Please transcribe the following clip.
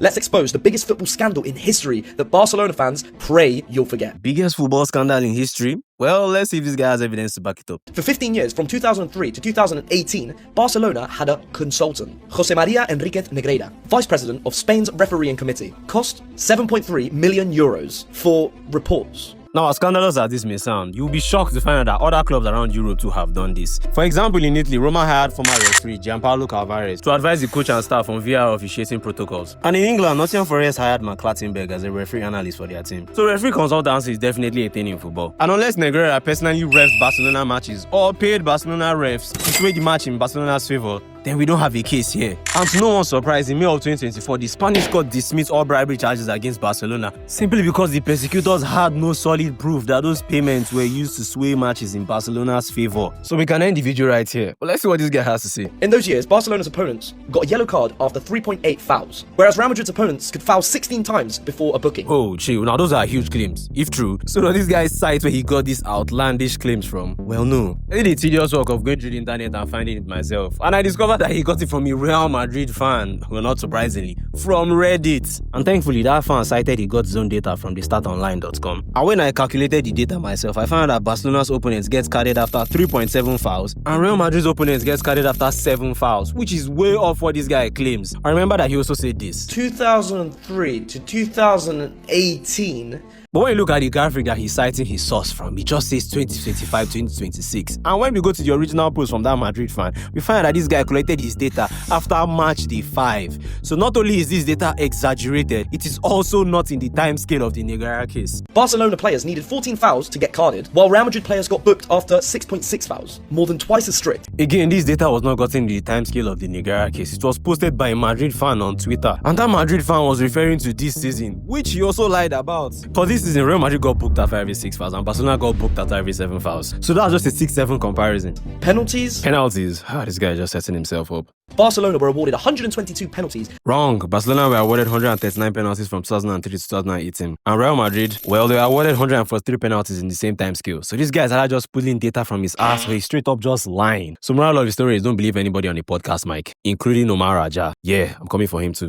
Let's expose the biggest football scandal in history that Barcelona fans pray you'll forget. Biggest football scandal in history? Well, let's see if this guy has evidence to back it up. For 15 years, from 2003 to 2018, Barcelona had a consultant, José María Enriquez Negreira, vice president of Spain's refereeing committee. Cost 7.3 million euros for reports. Now, as scandalous as this may sound, you'll be shocked to find out that other clubs around Europe too have done this. For example, in Italy, Roma hired former referee Gianpaolo Calvarez to advise the coach and staff on VAR officiating protocols. And in England, Nottingham Forest hired Mark Clattenburg as a referee analyst for their team. So referee consultancy is definitely a thing in football. And unless Negreira personally refs Barcelona matches or paid Barcelona refs to sway the match in Barcelona's favour, then we don't have a case here. And to no one's surprise, in May of 2024, the Spanish court dismissed all bribery charges against Barcelona simply because the prosecutors had no solid proof that those payments were used to sway matches in Barcelona's favour. So we can end the video right here. But let's see what this guy has to say. In those years, Barcelona's opponents got a yellow card after 3.8 fouls, whereas Real Madrid's opponents could foul 16 times before a booking. Oh, chill. Now those are huge claims, if true. So does this guy's site where he got these outlandish claims from? Well, no. I did the tedious work of going through the internet and finding it myself, and I discovered that he got it from a Real Madrid fan, well, not surprisingly, from Reddit. And thankfully, that fan cited he got his own data from the statonline.com. And when I calculated the data myself, I found that Barcelona's opponents get carded after 3.7 fouls, and Real Madrid's opponents get carded after 7 fouls, which is way off what this guy claims. I remember that he also said this. 2003 to 2018. But when you look at the graphic that he's citing his source from, it just says 2025, 2026. And when we go to the original post from that Madrid fan, we find that this guy collected his data after match day 5. So not only is this data exaggerated, it is also not in the time scale of the Negreira case. Barcelona players needed 14 fouls to get carded, while Real Madrid players got booked after 6.6 fouls, more than twice as strict. Again, this data was not gotten in the time scale of the Negreira case. It was posted by a Madrid fan on Twitter. And that Madrid fan was referring to this season, which he also lied about. Because this season, Real Madrid got booked after every 6 fouls, and Barcelona got booked after every 7 fouls. So that's just a 6-7 comparison. Penalties? Penalties. This guy is just setting himself up. Barcelona were awarded 122 penalties. Wrong. Barcelona were awarded 139 penalties from 2003 to 2018. And Real Madrid, well, they were awarded 143 penalties in the same time scale. So this guy is either just pulling data from his ass or he's straight up just lying. So moral of the story is don't believe anybody on the podcast mic, including Omar Raja. Yeah, I'm coming for him too.